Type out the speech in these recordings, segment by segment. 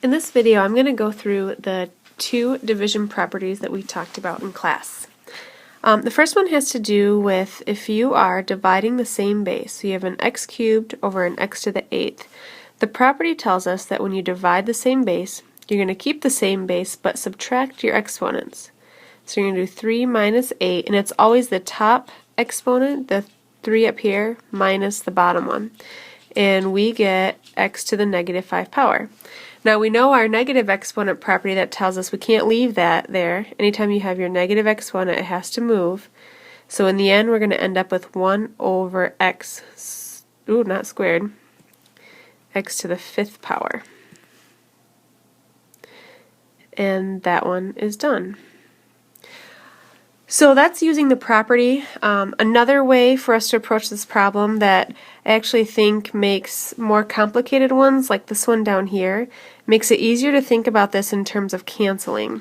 In this video, I'm going to go through the two division properties that we talked about in class. The first one has to do with if you are dividing the same base, so you have an x cubed over an x to the 8th. The property tells us that when you divide the same base, you're going to keep the same base but subtract your exponents. So you're going to do 3 minus 8, and it's always the top exponent, the 3 up here, minus the bottom one. And we get x to the negative 5 power. Now we know our negative exponent property that tells us we can't leave that there. Anytime you have your negative exponent, it has to move. So in the end, we're going to end up with 1 over x, not squared, x to the 5th power. And that one is done. So that's using the property. Another way for us to approach this problem that I actually think makes more complicated ones, like this one down here, makes it easier to think about this in terms of canceling.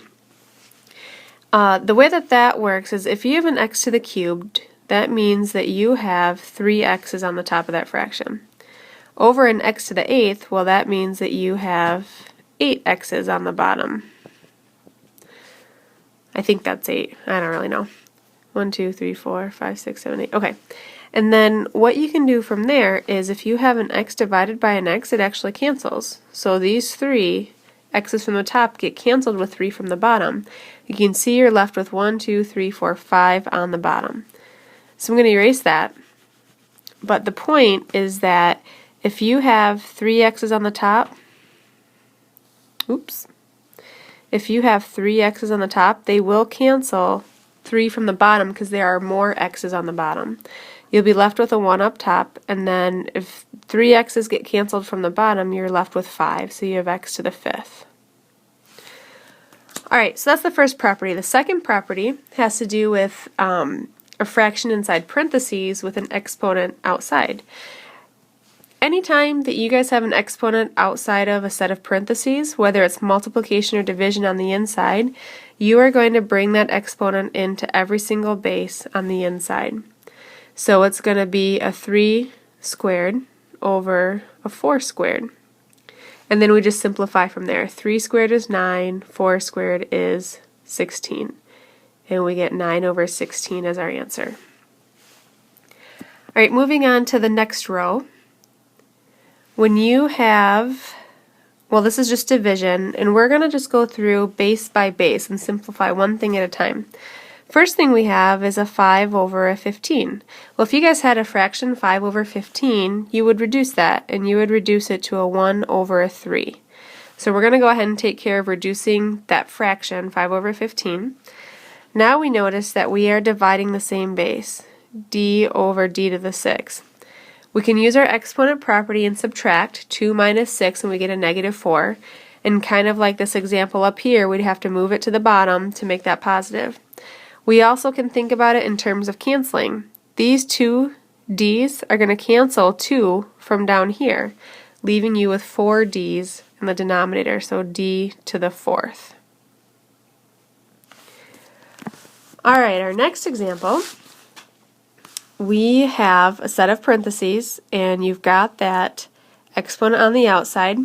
The way that works is if you have an x to the cubed, that means that you have 3 x's on the top of that fraction. Over an x to the 8th, well, that means that you have 8 x's on the bottom. I think that's 8. I don't really know. 1, 2, 3, 4, 5, 6, 7, 8. Okay. And then what you can do from there is if you have an x divided by an x, it actually cancels. So these 3 x's from the top get canceled with 3 from the bottom. You can see you're left with 1, 2, 3, 4, 5 on the bottom. So I'm going to erase that. But the point is that if you have 3 x's on the top, if you have 3 x's on the top, they will cancel 3 from the bottom because there are more x's on the bottom. You'll be left with a 1 up top, and then if 3 x's get canceled from the bottom, you're left with 5, so you have x to the 5th. Alright, so that's the first property. The second property has to do with a fraction inside parentheses with an exponent outside. Anytime that you guys have an exponent outside of a set of parentheses, whether it's multiplication or division on the inside, you are going to bring that exponent into every single base on the inside. So it's going to be a 3 squared over a 4 squared. And then we just simplify from there. 3 squared is 9, 4 squared is 16. And we get 9 over 16 as our answer. Alright, moving on to the next row. When you have, well, this is just division, and we're going to just go through base by base and simplify one thing at a time. First thing we have is a 5 over a 15. Well, if you guys had a fraction 5 over 15, you would reduce that, and you would reduce it to a 1 over a 3. So we're going to go ahead and take care of reducing that fraction 5 over 15. Now we notice that we are dividing the same base, d over d to the 6th. We can use our exponent property and subtract 2 minus 6 and we get a negative 4. And kind of like this example up here, we'd have to move it to the bottom to make that positive. We also can think about it in terms of canceling. These two d's are going to cancel 2 from down here, leaving you with 4 d's in the denominator, so d to the 4th. Alright, our next example. We have a set of parentheses, and you've got that exponent on the outside.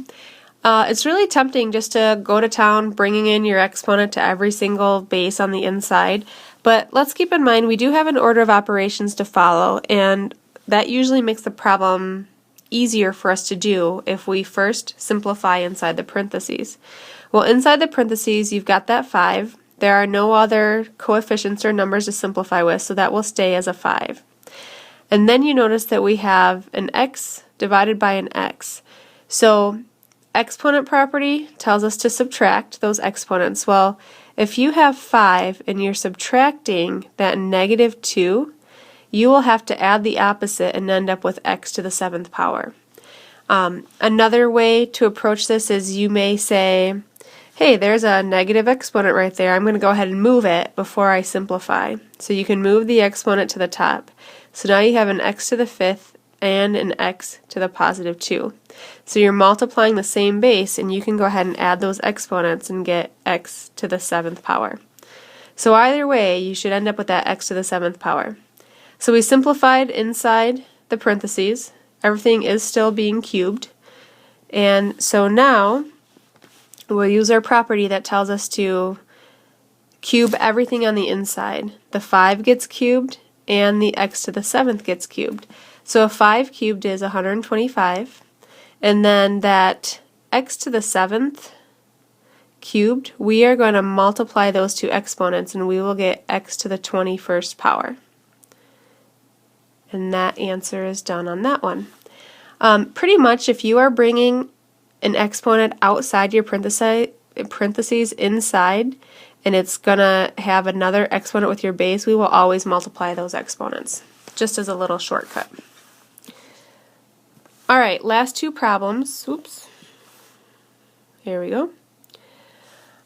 It's really tempting just to go to town bringing in your exponent to every single base on the inside, but let's keep in mind we do have an order of operations to follow, and that usually makes the problem easier for us to do if we first simplify inside the parentheses. Well, inside the parentheses, you've got that 5. There are no other coefficients or numbers to simplify with, so that will stay as a 5. And then you notice that we have an x divided by an x. So exponent property tells us to subtract those exponents. Well, if you have 5 and you're subtracting that negative 2, you will have to add the opposite and end up with x to the 7th power. Another way to approach this is you may say, hey, there's a negative exponent right there. I'm going to go ahead and move it before I simplify. So you can move the exponent to the top. So now you have an x to the 5th and an x to the positive 2. So you're multiplying the same base, and you can go ahead and add those exponents and get x to the 7th power. So either way, you should end up with that x to the 7th power. So we simplified inside the parentheses. Everything is still being cubed. And so now we'll use our property that tells us to cube everything on the inside. The 5 gets cubed and the x to the 7th gets cubed. So a 5 cubed is 125, and then that x to the 7th cubed, we are going to multiply those two exponents and we will get x to the 21st power. And that answer is done on that one. Pretty much if you are bringing an exponent outside your parentheses inside, and it's going to have another exponent with your base, we will always multiply those exponents, just as a little shortcut. Alright, last two problems. Oops. Here we go.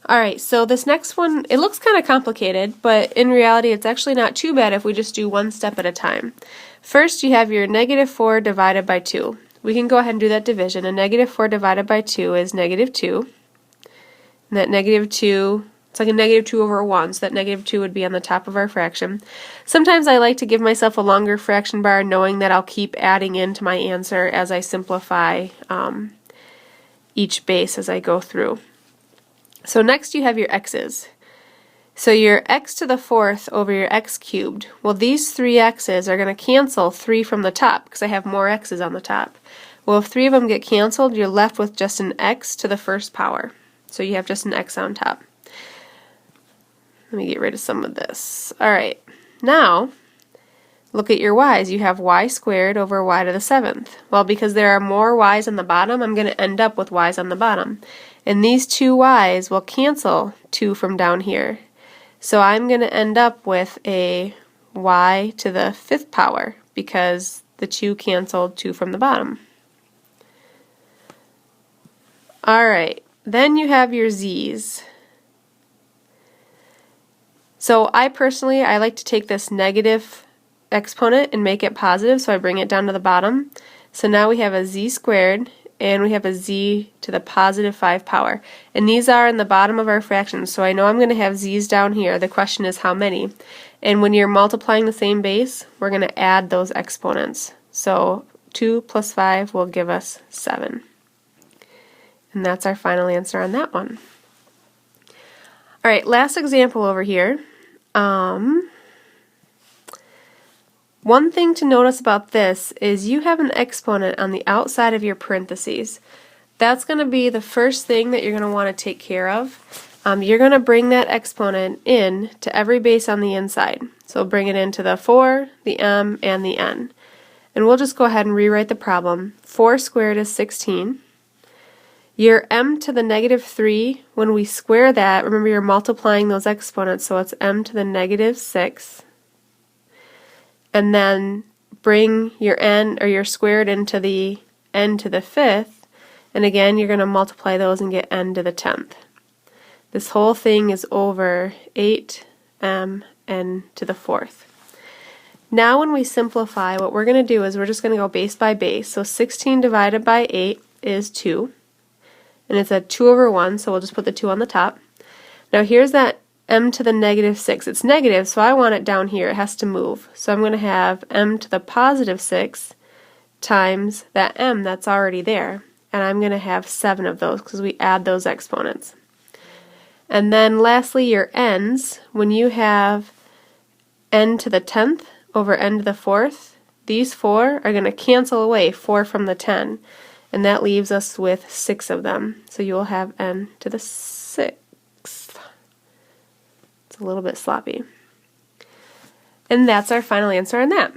Alright, so this next one, it looks kind of complicated, but in reality it's actually not too bad if we just do one step at a time. First, you have your -4 divided by 2. We can go ahead and do that division. A -4 divided by 2 is -2. And that -2, it's like a -2 over 1, so that -2 would be on the top of our fraction. Sometimes I like to give myself a longer fraction bar, knowing that I'll keep adding into my answer as I simplify each base as I go through. So next you have your x's. So your x to the 4th over your x cubed. Well, these three x's are going to cancel 3 from the top because I have more x's on the top. Well, if 3 of them get canceled, you're left with just an x to the 1st power. So you have just an x on top. Let me get rid of some of this. Alright, now look at your y's. You have y squared over y to the 7th. Well, because there are more y's on the bottom, I'm going to end up with y's on the bottom. And these two y's will cancel 2 from down here. So I'm going to end up with a y to the 5th power because the 2 canceled 2 from the bottom. Alright, then you have your z's. So I like to take this negative exponent and make it positive, so I bring it down to the bottom. So now we have a z squared and we have a z to the positive 5 power. And these are in the bottom of our fractions, so I know I'm going to have z's down here. The question is how many. And when you're multiplying the same base, we're going to add those exponents. So 2 plus 5 will give us 7. And that's our final answer on that one. Alright, last example over here. One thing to notice about this is you have an exponent on the outside of your parentheses. That's going to be the first thing that you're going to want to take care of. You're going to bring that exponent in to every base on the inside. So bring it into the 4, the m, and the n. And we'll just go ahead and rewrite the problem. 4 squared is 16. Your m to the -3, when we square that, remember you're multiplying those exponents, so it's m to the -6. And then bring your n or your squared into the n to the 5th, and again you're going to multiply those and get n to the 10th. This whole thing is over 8m n to the 4th. Now when we simplify, what we're going to do is we're just going to go base by base. So 16 divided by 8 is 2, and it's a 2 over 1, so we'll just put the 2 on the top. Now here's that m to the -6. It's negative, so I want it down here. It has to move. So I'm going to have m to the +6 times that m that's already there. And I'm going to have 7 of those because we add those exponents. And then lastly, your n's. When you have n to the 10th over n to the 4th, these 4 are going to cancel away 4 from the 10. And that leaves us with 6 of them. So you will have n to the 6th. A little bit sloppy. And that's our final answer on that.